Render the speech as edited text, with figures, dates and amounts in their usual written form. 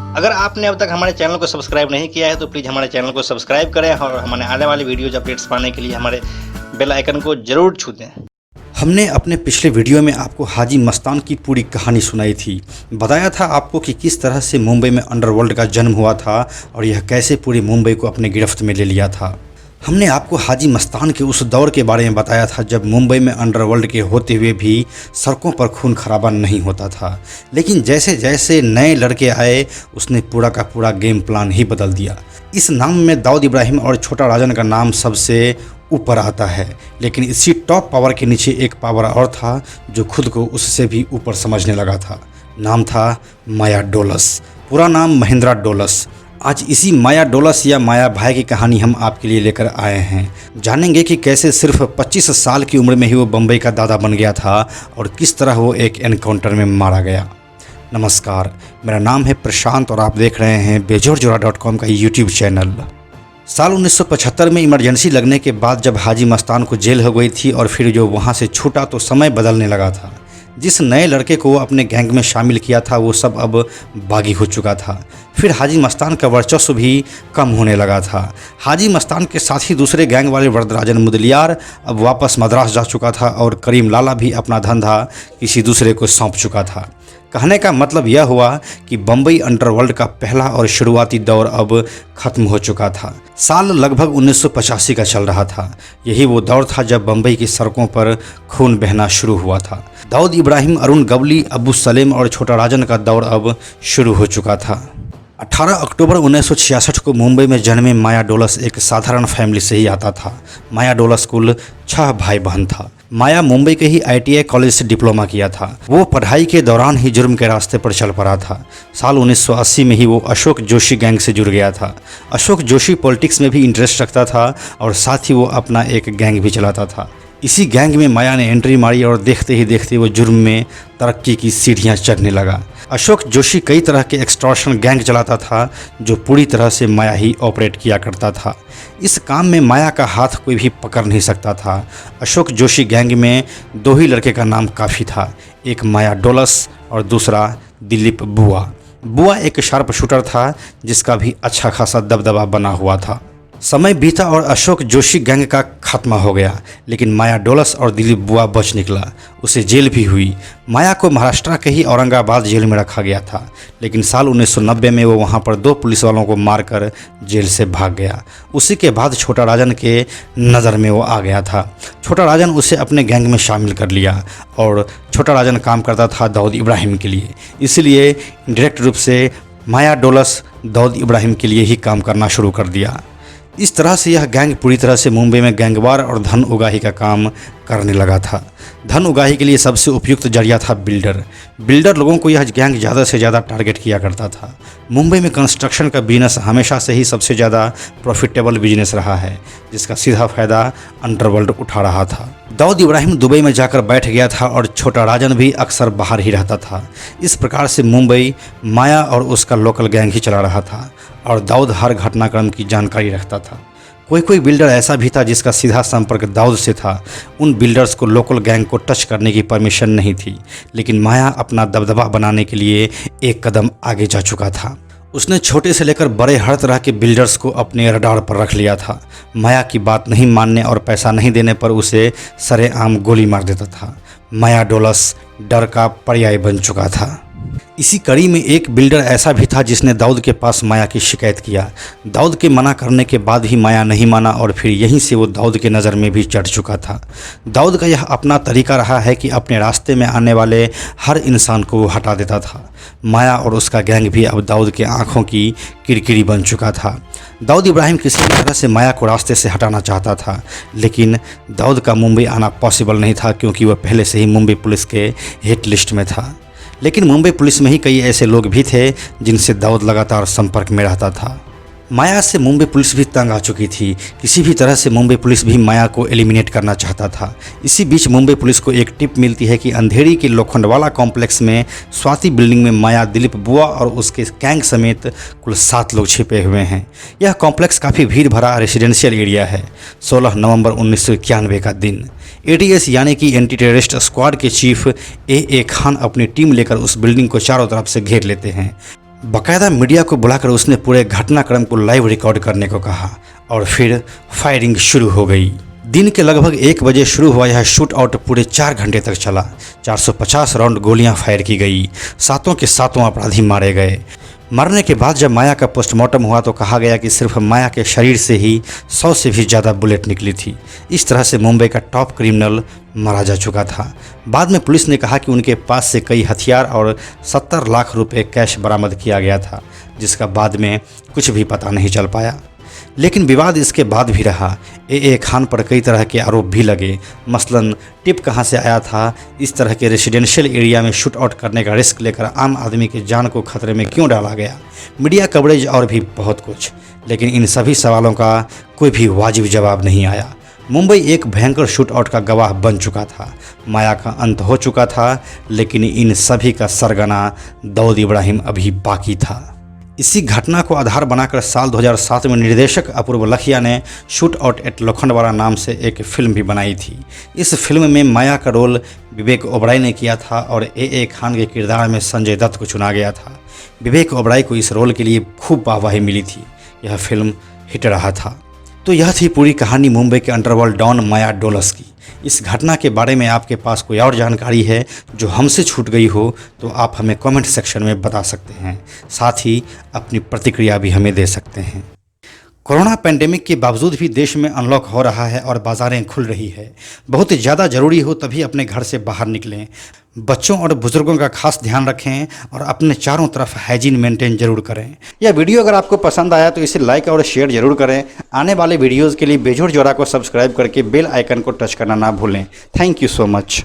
अगर आपने अब तक हमारे चैनल को सब्सक्राइब नहीं किया है तो प्लीज़ हमारे चैनल को सब्सक्राइब करें और हमारे आने वाली वीडियोज़ अपडेट्स पाने के लिए हमारे बेल आइकन को ज़रूर छू दें। हमने अपने पिछले वीडियो में आपको हाजी मस्तान की पूरी कहानी सुनाई थी। बताया था आपको कि किस तरह से मुंबई में अंडरवर्ल्ड का जन्म हुआ था और यह कैसे पूरी मुंबई को अपने गिरफ्त में ले लिया था। हमने आपको हाजी मस्तान के उस दौर के बारे में बताया था जब मुंबई में अंडरवर्ल्ड के होते हुए भी सड़कों पर खून खराबा नहीं होता था, लेकिन जैसे जैसे नए लड़के आए उसने पूरा का पूरा गेम प्लान ही बदल दिया। इस नाम में दाऊद इब्राहिम और छोटा राजन का नाम सबसे ऊपर आता है, लेकिन इसी टॉप पावर के नीचे एक पावर और था जो खुद को उससे भी ऊपर समझने लगा था। नाम था माया डोलस, पूरा नाम महेंद्रा डोलस। आज इसी माया डोलस या माया भाई की कहानी हम आपके लिए लेकर आए हैं। जानेंगे कि कैसे सिर्फ 25 साल की उम्र में ही वो बम्बई का दादा बन गया था और किस तरह वो एक एनकाउंटर में मारा गया। नमस्कार, मेरा नाम है प्रशांत और आप देख रहे हैं बेजोरजोरा.com का यूट्यूब चैनल। साल 1975 में इमरजेंसी लगने के बाद जब हाजी मस्तान को जेल हो गई थी और फिर जो वहाँ से छूटा तो समय बदलने लगा था। जिस नए लड़के को वो अपने गैंग में शामिल किया था वो सब अब बागी हो चुका था। फिर हाजी मस्तान का वर्चस्व भी कम होने लगा था। हाजी मस्तान के साथ ही दूसरे गैंग वाले वरदराजन मुदलियार अब वापस मद्रास जा चुका था और करीम लाला भी अपना धंधा किसी दूसरे को सौंप चुका था। कहने का मतलब यह हुआ कि बम्बई अंडरवर्ल्ड का पहला और शुरुआती दौर अब ख़त्म हो चुका था। साल लगभग 1985 का चल रहा था। यही वो दौर था जब बम्बई की सड़कों पर खून बहना शुरू हुआ था। दाऊद इब्राहिम, अरुण गवली, अबू सलेम और छोटा राजन का दौर अब शुरू हो चुका था। 18 अक्टूबर 1966 को मुंबई में जन्मे माया डोलस एक साधारण फैमिली से ही आता था। माया डोलस कुल 6 भाई बहन था। माया मुंबई के ही ITI कॉलेज से डिप्लोमा किया था। वो पढ़ाई के दौरान ही जुर्म के रास्ते पर चल पड़ा था। साल 1980 में ही वो अशोक जोशी गैंग से जुड़ गया था। अशोक जोशी पॉलिटिक्स में भी इंटरेस्ट रखता था और साथ ही वो अपना एक गैंग भी चलाता था। इसी गैंग में माया ने एंट्री मारी और देखते ही देखते वो जुर्म में तरक्की की सीढ़ियां चढ़ने लगा। अशोक जोशी कई तरह के एक्सटॉर्शन गैंग चलाता था जो पूरी तरह से माया ही ऑपरेट किया करता था। इस काम में माया का हाथ कोई भी पकड़ नहीं सकता था। अशोक जोशी गैंग में 2 ही लड़के का नाम काफ़ी था, एक माया डोलस और दूसरा दिलीप बुआ। बुआ एक शार्प शूटर था जिसका भी अच्छा खासा दबदबा बना हुआ था। समय बीता और अशोक जोशी गैंग का खात्मा हो गया, लेकिन माया डोलस और दिलीप बुआ बच निकला। उसे जेल भी हुई। माया को महाराष्ट्र के ही औरंगाबाद जेल में रखा गया था, लेकिन साल 1990 में वो वहाँ पर 2 पुलिस वालों को मारकर जेल से भाग गया। उसी के बाद छोटा राजन के नज़र में वो आ गया था। छोटा राजन उसे अपने गैंग में शामिल कर लिया और छोटा राजन काम करता था दाऊद इब्राहिम के लिए, इसलिए डायरेक्ट रूप से माया डोलस दाऊद इब्राहिम के लिए ही काम करना शुरू कर दिया। इस तरह से यह गैंग पूरी तरह से मुंबई में गैंगवार और धन उगाही का काम करने लगा था। धन उगाही के लिए सबसे उपयुक्त जरिया था बिल्डर लोगों को यह गैंग ज़्यादा से ज़्यादा टारगेट किया करता था। मुंबई में कंस्ट्रक्शन का बिजनेस हमेशा से ही सबसे ज़्यादा प्रॉफिटेबल बिजनेस रहा है, जिसका सीधा फ़ायदा अंडरवर्ल्ड उठा रहा था। दाऊद इब्राहिम दुबई में जाकर बैठ गया था और छोटा राजन भी अक्सर बाहर ही रहता था। इस प्रकार से मुंबई माया और उसका लोकल गैंग ही चला रहा था और दाऊद हर घटनाक्रम की जानकारी रखता था। कोई बिल्डर ऐसा भी था जिसका सीधा संपर्क दाऊद से था। उन बिल्डर्स को लोकल गैंग को टच करने की परमिशन नहीं थी, लेकिन माया अपना दबदबा बनाने के लिए एक कदम आगे जा चुका था। उसने छोटे से लेकर बड़े हर तरह के बिल्डर्स को अपने रडार पर रख लिया था। माया की बात नहीं मानने और पैसा नहीं देने पर उसे सरेआम गोली मार देता था। माया डोलस डर का पर्याय बन चुका था। इसी कड़ी में एक बिल्डर ऐसा भी था जिसने दाऊद के पास माया की शिकायत किया। दाऊद के मना करने के बाद भी माया नहीं माना और फिर यहीं से वो दाऊद के नज़र में भी चढ़ चुका था। दाऊद का यह अपना तरीका रहा है कि अपने रास्ते में आने वाले हर इंसान को वो हटा देता था। माया और उसका गैंग भी अब दाऊद के आंखों की किरकिरी बन चुका था। दाऊद इब्राहिम किसी भी तरह से माया को रास्ते से हटाना चाहता था, लेकिन दाऊद का मुंबई आना पॉसिबल नहीं था क्योंकि वह पहले से ही मुंबई पुलिस के हिट लिस्ट में था। लेकिन मुंबई पुलिस में ही कई ऐसे लोग भी थे जिनसे दाऊद लगातार संपर्क में रहता था। माया से मुंबई पुलिस भी तंग आ चुकी थी। किसी भी तरह से मुंबई पुलिस भी माया को एलिमिनेट करना चाहता था। इसी बीच मुंबई पुलिस को एक टिप मिलती है कि अंधेरी के लोखंडवाला कॉम्प्लेक्स में स्वाति बिल्डिंग में माया, दिलीप बुआ और उसके गैंग समेत कुल 7 लोग छिपे हुए हैं। यह कॉम्प्लेक्स काफ़ी भीड़ भरा रेसिडेंशियल एरिया है। 16 नवंबर 1991 का दिन ATS यानी कि एंटी टेररिस्ट स्क्वाड के चीफ AA खान अपनी टीम लेकर उस बिल्डिंग को चारों तरफ से घेर लेते हैं। बाकायदा मीडिया को बुलाकर उसने पूरे घटनाक्रम को लाइव रिकॉर्ड करने को कहा और फिर फायरिंग शुरू हो गई। दिन के लगभग 1 बजे शुरू हुआ यह शूट आउट पूरे 4 घंटे तक चला। 450 राउंड गोलियां फायर की गई। सातों के सातों अपराधी मारे गए। मरने के बाद जब माया का पोस्टमार्टम हुआ तो कहा गया कि सिर्फ माया के शरीर से ही 100 से भी ज़्यादा बुलेट निकली थी। इस तरह से मुंबई का टॉप क्रिमिनल मारा जा चुका था। बाद में पुलिस ने कहा कि उनके पास से कई हथियार और 70 लाख रुपए कैश बरामद किया गया था, जिसका बाद में कुछ भी पता नहीं चल पाया। लेकिन विवाद इसके बाद भी रहा। ए खान पर कई तरह के आरोप भी लगे। मसलन टिप कहां से आया था, इस तरह के रेसिडेंशियल एरिया में शूट आउट करने का रिस्क लेकर आम आदमी की जान को खतरे में क्यों डाला गया, मीडिया कवरेज और भी बहुत कुछ। लेकिन इन सभी सवालों का कोई भी वाजिब जवाब नहीं आया। मुंबई एक भयंकर शूट आउट का गवाह बन चुका था। माया का अंत हो चुका था, लेकिन इन सभी का सरगना दाऊद इब्राहिम अभी बाकी था। इसी घटना को आधार बनाकर साल 2007 में निर्देशक अपूर्व लखिया ने शूट आउट एट लोखंडवाला नाम से एक फिल्म भी बनाई थी। इस फिल्म में माया का रोल विवेक ओबराय ने किया था और ए खान के किरदार में संजय दत्त को चुना गया था। विवेक ओबराय को इस रोल के लिए खूब वाहवाही मिली थी। यह फिल्म हिट रहा था। तो यह थी पूरी कहानी मुंबई के अंडरवर्ल्ड डॉन माया डोलस की। इस घटना के बारे में आपके पास कोई और जानकारी है जो हमसे छूट गई हो तो आप हमें कमेंट सेक्शन में बता सकते हैं। साथ ही अपनी प्रतिक्रिया भी हमें दे सकते हैं। कोरोना पैंडेमिक के बावजूद भी देश में अनलॉक हो रहा है और बाज़ारें खुल रही है। बहुत ज़्यादा ज़रूरी हो तभी अपने घर से बाहर निकलें। बच्चों और बुजुर्गों का खास ध्यान रखें और अपने चारों तरफ हाइजीन मेंटेन जरूर करें। यह वीडियो अगर आपको पसंद आया तो इसे लाइक और शेयर जरूर करें। आने वाले वीडियोज़ के लिए बेजोड़ जोड़ा को सब्सक्राइब करके बेल आइकन को टच करना ना भूलें। Thank you so much.